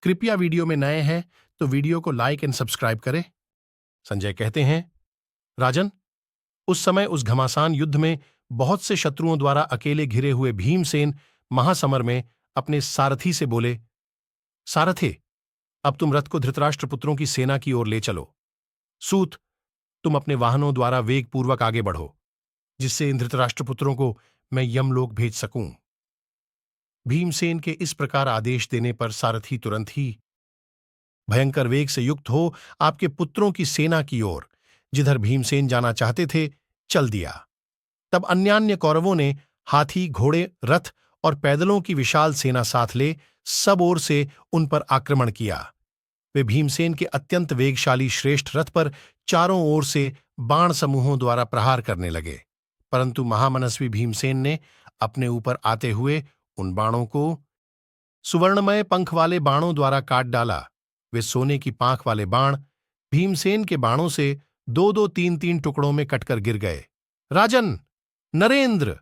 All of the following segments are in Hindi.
कृपया वीडियो में नए हैं तो वीडियो को लाइक एंड सब्सक्राइब करें। संजय कहते हैं, राजन, उस समय उस घमासान युद्ध में बहुत से शत्रुओं द्वारा अकेले घिरे हुए भीमसेन महासमर में अपने सारथी से बोले, सारथे, अब तुम रथ को धृतराष्ट्र पुत्रों की सेना की ओर ले चलो। सूत, तुम अपने वाहनों द्वारा वेगपूर्वक आगे बढ़ो, जिससे इन धृतराष्ट्र पुत्रों को मैं यमलोक भेज सकूं। भीमसेन के इस प्रकार आदेश देने पर सारथी तुरंत ही भयंकर वेग से युक्त हो आपके पुत्रों की सेना की ओर, जिधर भीमसेन जाना चाहते थे, चल दिया। तब अन्यान्य कौरवों ने हाथी, घोड़े, रथ और पैदलों की विशाल सेना साथ ले सब ओर से उन पर आक्रमण किया। वे भीमसेन के अत्यंत वेगशाली श्रेष्ठ रथ पर चारों ओर से बाण समूहों द्वारा प्रहार करने लगे, परंतु महामनस्वी भीमसेन ने अपने ऊपर आते हुए उन बाणों को सुवर्णमय पंख वाले बाणों द्वारा काट डाला। वे सोने की पांख वाले बाण भीमसेन के बाणों से दो दो तीन तीन टुकड़ों में कटकर गिर गए। राजन, नरेंद्र!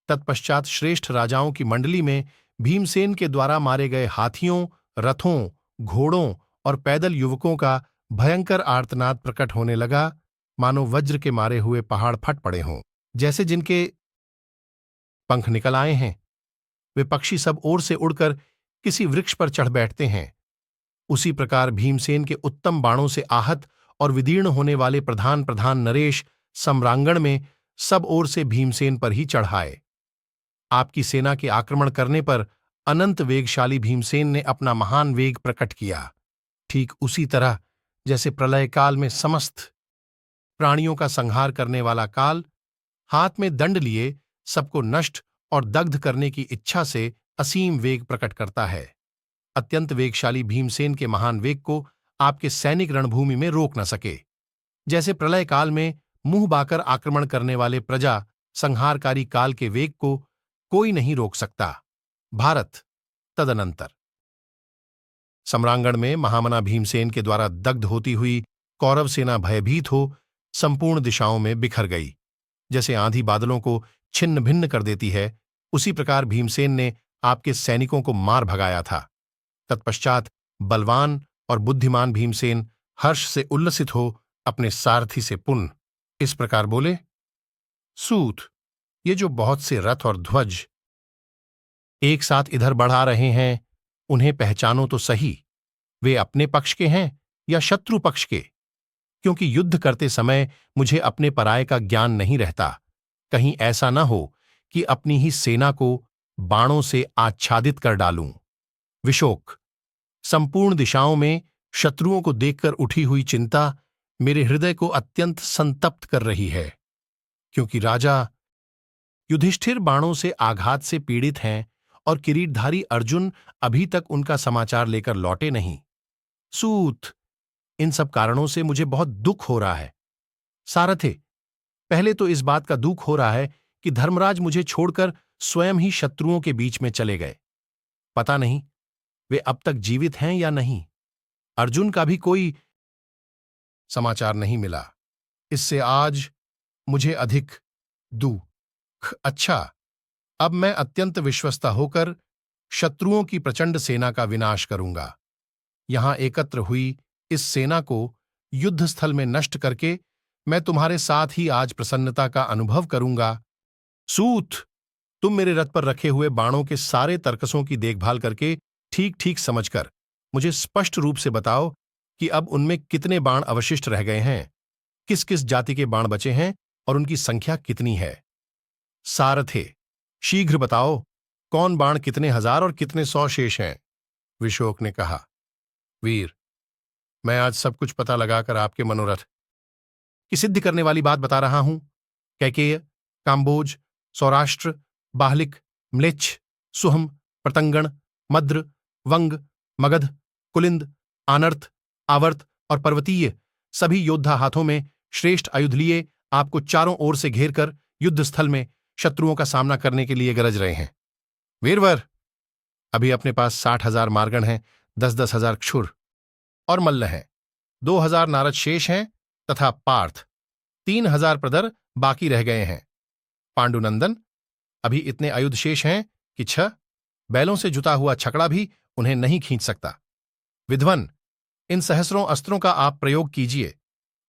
तत्पश्चात श्रेष्ठ राजाओं की मंडली में भीमसेन के द्वारा मारे गए हाथियों, रथों, घोड़ों और पैदल युवकों का भयंकर आर्तनाद प्रकट होने लगा, मानो वज्र के मारे हुए पहाड़ फट पड़े हों, जैसे जिनके पंख निकल आए हैं। वे पक्षी सब ओर से उड़कर किसी वृक्ष पर चढ़ बैठते हैं। उसी प्रकार भीमसेन के उत्तम बाणों से आहत और विदीर्ण होने वाले प्रधान प्रधान नरेश सम्रांगण में सब ओर से भीमसेन पर ही चढ़ाए। आपकी सेना के आक्रमण करने पर अनंत वेगशाली भीमसेन ने अपना महान वेग प्रकट किया, ठीक उसी तरह जैसे प्रलय काल में समस्त प्राणियों का संहार करने वाला काल हाथ में दंड लिए सबको नष्ट और दग्ध करने की इच्छा से असीम वेग प्रकट करता है। अत्यंत वेगशाली भीमसेन के महान वेग को आपके सैनिक रणभूमि में रोक न सके। जैसे प्रलय काल में मुंह बाकर आक्रमण करने वाले प्रजा संहारकारी काल के वेग को कोई नहीं रोक सकता। भारत तदनंतर सम्रांगण में महामना भीमसेन के द्वारा दग्ध होती हुई कौरव सेना भयभीत हो संपूर्ण दिशाओं में बिखर गई। जैसे आंधी बादलों को छिन्न भिन्न कर देती है, उसी प्रकार भीमसेन ने आपके सैनिकों को मार भगाया था। तत्पश्चात बलवान और बुद्धिमान भीमसेन हर्ष से उल्लसित हो अपने सारथी से पुनः इस प्रकार बोले, सूत, ये जो बहुत से रथ और ध्वज एक साथ इधर बढ़ा रहे हैं, उन्हें पहचानो तो सही, वे अपने पक्ष के हैं या शत्रु पक्ष के, क्योंकि युद्ध करते समय मुझे अपने पराये का ज्ञान नहीं रहता। कहीं ऐसा न हो कि अपनी ही सेना को बाणों से आच्छादित कर डालूं। विशोक, संपूर्ण दिशाओं में शत्रुओं को देखकर उठी हुई चिंता मेरे हृदय को अत्यंत संतप्त कर रही है, क्योंकि राजा युधिष्ठिर बाणों से आघात से पीड़ित हैं और किरीटधारी अर्जुन अभी तक उनका समाचार लेकर लौटे नहीं। सूत, इन सब कारणों से मुझे बहुत दुख हो रहा है। सारथे, पहले तो इस बात का दुख हो रहा है कि धर्मराज मुझे छोड़कर स्वयं ही शत्रुओं के बीच में चले गए। पता नहीं वे अब तक जीवित हैं या नहीं। अर्जुन का भी कोई समाचार नहीं मिला। इससे आज मुझे अधिक दुख। अच्छा, अब मैं अत्यंत विश्वस्ता होकर शत्रुओं की प्रचंड सेना का विनाश करूंगा। यहां एकत्र हुई इस सेना को युद्धस्थल में नष्ट करके मैं तुम्हारे साथ ही आज प्रसन्नता का अनुभव करूंगा। सूत, तुम मेरे रथ पर रखे हुए बाणों के सारे तरकसों की देखभाल करके ठीक ठीक समझकर मुझे स्पष्ट रूप से बताओ कि अब उनमें कितने बाण अवशिष्ट रह गए हैं, किस किस जाति के बाण बचे हैं और उनकी संख्या कितनी है। सारथे, शीघ्र बताओ, कौन बाण कितने हजार और कितने सौ शेष हैं। विशोक ने कहा, वीर, मैं आज सब कुछ पता लगाकर आपके मनोरथ की सिद्ध करने वाली बात बता रहा हूं। कैकेय, काम्बोज, सौराष्ट्र, बाहलिक, म्लेच्छ, सुहम, प्रतंगण, मद्र, वंग, मगध, कुलिंद, आनर्त, आवर्त और पर्वतीय सभी योद्धा हाथों में श्रेष्ठ आयुध लिए आपको चारों ओर से घेरकर युद्धस्थल में शत्रुओं का सामना करने के लिए गरज रहे हैं। वीरवर, अभी अपने पास 60,000 मार्गण हैं, 10-10 हजार क्षुर और मल्ल हैं, 2,000 नारद शेष हैं तथा पार्थ 3,000 प्रदर बाकी रह गए हैं। पांडुनंदन, अभी इतने आयुध शेष हैं कि 6 बैलों से जुता हुआ छकड़ा भी उन्हें नहीं खींच सकता। विद्वन, इन सहस्रों अस्त्रों का आप प्रयोग कीजिए।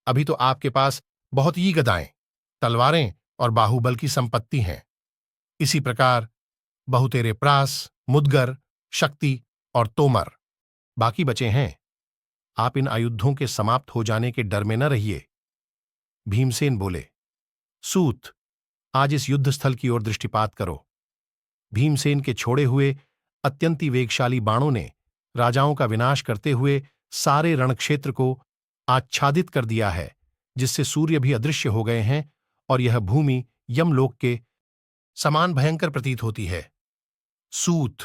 अभी तो आपके पास बहुत ही गदाएं, तलवारें और बाहुबल की संपत्ति हैं। इसी प्रकार बहुतेरे प्रास, मुदगर, शक्ति और तोमर बाकी बचे हैं। आप इन आयुधों के समाप्त हो जाने के डर में न रहिए। भीमसेन बोले, सूत, आज इस युद्ध स्थल की ओर दृष्टिपात करो। भीमसेन के छोड़े हुए अत्यंती वेगशाली बाणों ने राजाओं का विनाश करते हुए सारे रणक्षेत्र को आच्छादित कर दिया है, जिससे सूर्य भी अदृश्य हो गए हैं और यह भूमि यमलोक के समान भयंकर प्रतीत होती है। सूत,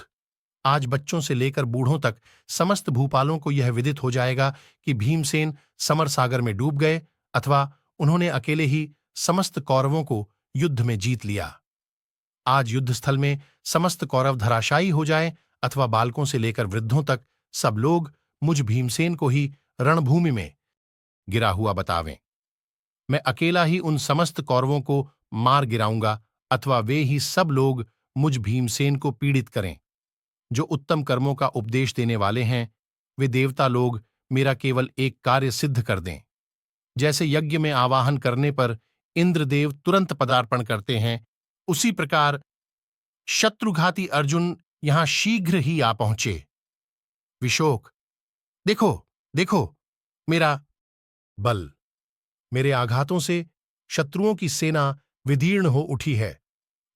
आज बच्चों से लेकर बूढ़ों तक समस्त भूपालों को यह विदित हो जाएगा कि भीमसेन समर सागर में डूब गए अथवा उन्होंने अकेले ही समस्त कौरवों को युद्ध में जीत लिया। आज युद्धस्थल में समस्त कौरव धराशायी हो जाएं अथवा बालकों से लेकर वृद्धों तक सब लोग मुझ भीमसेन को ही रणभूमि में गिरा हुआ बतावें। मैं अकेला ही उन समस्त कौरवों को मार गिराऊंगा अथवा वे ही सब लोग मुझ भीमसेन को पीड़ित करें। जो उत्तम कर्मों का उपदेश देने वाले हैं, वे देवता लोग मेरा केवल एक कार्य सिद्ध कर दें। जैसे यज्ञ में आवाहन करने पर इंद्रदेव तुरंत पदार्पण करते हैं, उसी प्रकार शत्रुघाती अर्जुन यहां शीघ्र ही आ पहुंचे। विशोक, देखो देखो, मेरा बल, मेरे आघातों से शत्रुओं की सेना विदीर्ण हो उठी है।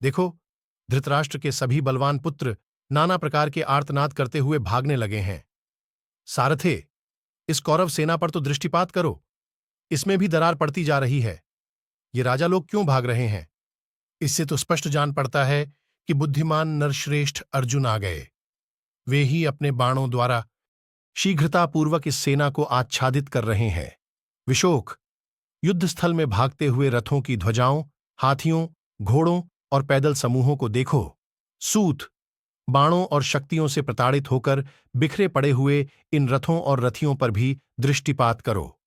देखो, धृतराष्ट्र के सभी बलवान पुत्र नाना प्रकार के आर्तनाद करते हुए भागने लगे हैं। सारथे, इस कौरव सेना पर तो दृष्टिपात करो, इसमें भी दरार पड़ती जा रही है। ये राजा लोग क्यों भाग रहे हैं? इससे तो स्पष्ट जान पड़ता है कि बुद्धिमान नरश्रेष्ठ अर्जुन आ गए। वे ही अपने बाणों द्वारा शीघ्रतापूर्वक इस सेना को आच्छादित कर रहे हैं। विशोक, युद्धस्थल में भागते हुए रथों की ध्वजाओं, हाथियों, घोड़ों और पैदल समूहों को देखो। सूत, बाणों और शक्तियों से प्रताड़ित होकर बिखरे पड़े हुए इन रथों और रथियों पर भी दृष्टिपात करो।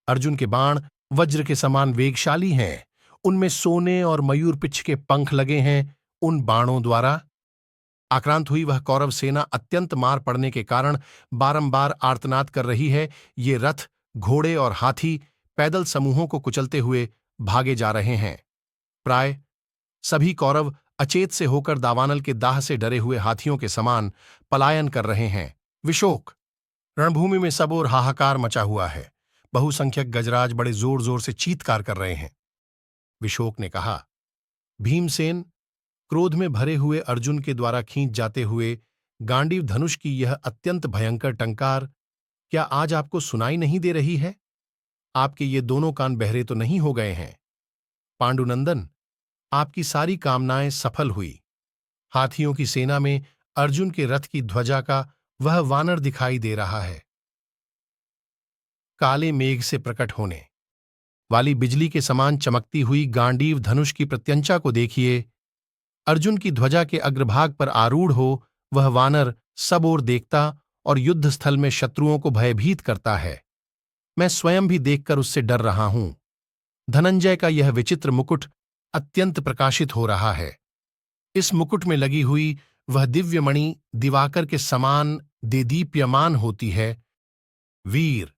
अर्जुन के बाण वज्र के समान वेगशाली हैं, उनमें सोने और मयूर पिच्छ के पंख लगे हैं। उन बाणों द्वारा आक्रांत हुई वह कौरव सेना अत्यंत मार पड़ने के कारण बारंबार आर्तनाद कर रही है। ये रथ, घोड़े और हाथी पैदल समूहों को कुचलते हुए भागे जा रहे हैं। प्राय सभी कौरव अचेत से होकर दावानल के दाह से डरे हुए हाथियों के समान पलायन कर रहे हैं। विशोक, रणभूमि में सब ओर हाहाकार मचा हुआ है। बहुसंख्यक गजराज बड़े जोर जोर से चीत्कार कर रहे हैं। विशोक ने कहा, भीमसेन, क्रोध में भरे हुए अर्जुन के द्वारा खींच जाते हुए गांडीव धनुष की यह अत्यंत भयंकर टंकार क्या आज आपको सुनाई नहीं दे रही है? आपके ये दोनों कान बहरे तो नहीं हो गए हैं? पांडुनंदन, आपकी सारी कामनाएं सफल हुई। हाथियों की सेना में अर्जुन के रथ की ध्वजा का वह वानर दिखाई दे रहा है। काले मेघ से प्रकट होने वाली बिजली के समान चमकती हुई गांडीव धनुष की प्रत्यंचा को देखिए। अर्जुन की ध्वजा के अग्रभाग पर आरूढ़ हो वह वानर सब ओर देखता और युद्धस्थल में शत्रुओं को भयभीत करता है। मैं स्वयं भी देखकर उससे डर रहा हूं। धनंजय का यह विचित्र मुकुट अत्यंत प्रकाशित हो रहा है। इस मुकुट में लगी हुई वह दिव्यमणि दिवाकर के समान देदीप्यमान होती है। वीर,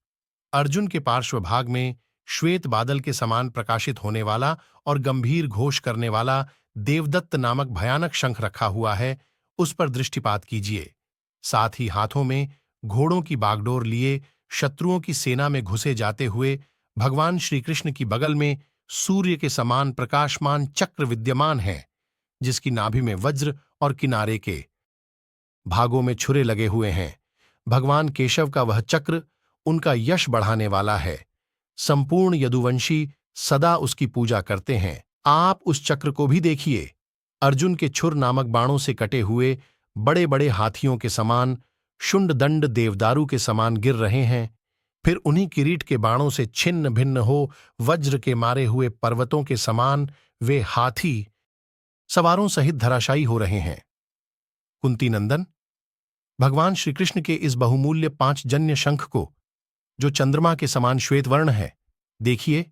अर्जुन के पार्श्वभाग में श्वेत बादल के समान प्रकाशित होने वाला और गंभीर घोष करने वाला देवदत्त नामक भयानक शंख रखा हुआ है, उस पर दृष्टिपात कीजिए। साथ ही हाथों में घोड़ों की बागडोर लिए शत्रुओं की सेना में घुसे जाते हुए भगवान श्रीकृष्ण की बगल में सूर्य के समान प्रकाशमान चक्र विद्यमान है, जिसकी नाभि में वज्र और किनारे के भागों में छुरे लगे हुए हैं। भगवान केशव का वह चक्र उनका यश बढ़ाने वाला है। संपूर्ण यदुवंशी सदा उसकी पूजा करते हैं। आप उस चक्र को भी देखिए। अर्जुन के छुर नामक बाणों से कटे हुए बड़े बड़े हाथियों के समान शुंड दंड देवदारू के समान गिर रहे हैं। फिर उन्हीं किरीट के बाणों से छिन्न भिन्न हो वज्र के मारे हुए पर्वतों के समान वे हाथी सवारों सहित धराशायी हो रहे हैं। कुंती नंदन, भगवान श्रीकृष्ण के इस बहुमूल्य 5 जन्य शंख को, जो चंद्रमा के समान श्वेत वर्ण है, देखिए।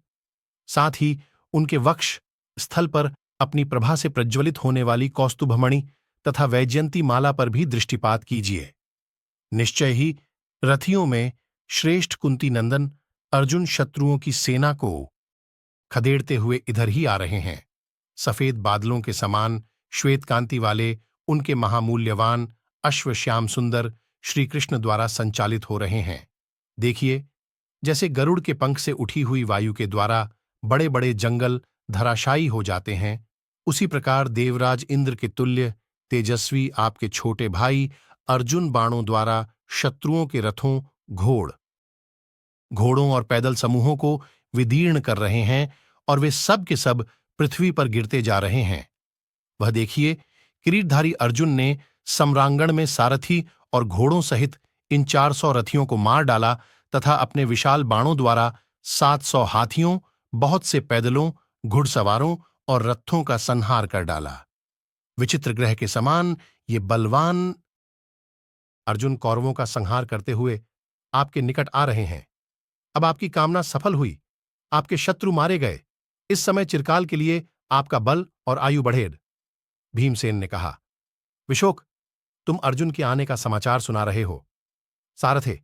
साथ ही उनके वक्ष स्थल पर अपनी प्रभा से प्रज्वलित होने वाली कौस्तुभमणि तथा वैजयंती माला पर भी दृष्टिपात कीजिए। निश्चय ही रथियों में श्रेष्ठ कुंती नंदन अर्जुन शत्रुओं की सेना को खदेड़ते हुए इधर ही आ रहे हैं। सफेद बादलों के समान श्वेत कांति वाले उनके महामूल्यवान अश्व श्याम सुंदर श्री कृष्ण द्वारा संचालित हो रहे हैं। देखिए, जैसे गरुड़ के पंख से उठी हुई वायु के द्वारा बड़े बड़े जंगल धराशायी हो जाते हैं, उसी प्रकार देवराज इंद्र के तुल्य तेजस्वी आपके छोटे भाई अर्जुन बाणों द्वारा शत्रुओं के रथों, घोड़ों और पैदल समूहों को विदीर्ण कर रहे हैं और वे सब के सब पृथ्वी पर गिरते जा रहे हैं। वह देखिए, किरीटधारी अर्जुन ने सम्रांगण में सारथी और घोड़ों सहित इन 400 रथियों को मार डाला तथा अपने विशाल बाणों द्वारा 700 हाथियों, बहुत से पैदलों, घुड़सवारों और रथों का संहार कर डाला। विचित्र ग्रह के समान ये बलवान अर्जुन कौरवों का संहार करते हुए आपके निकट आ रहे हैं। अब आपकी कामना सफल हुई, आपके शत्रु मारे गए। इस समय चिरकाल के लिए आपका बल और आयु बढ़ेर। भीमसेन ने कहा, विशोक, तुम अर्जुन के आने का समाचार सुना रहे हो। सारथे,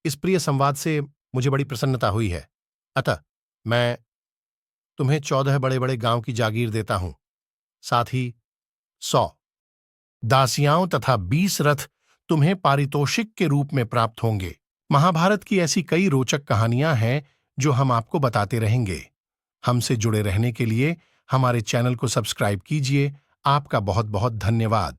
इस प्रिय संवाद से मुझे बड़ी प्रसन्नता हुई है। अतः मैं तुम्हें 14 बड़े बड़े गांव की जागीर देता हूं, साथ ही 100 दासियाओं तथा 20 रथ तुम्हें पारितोषिक के रूप में प्राप्त होंगे। महाभारत की ऐसी कई रोचक कहानियां हैं जो हम आपको बताते रहेंगे। हमसे जुड़े रहने के लिए हमारे चैनल को सब्सक्राइब कीजिए। आपका बहुत बहुत धन्यवाद।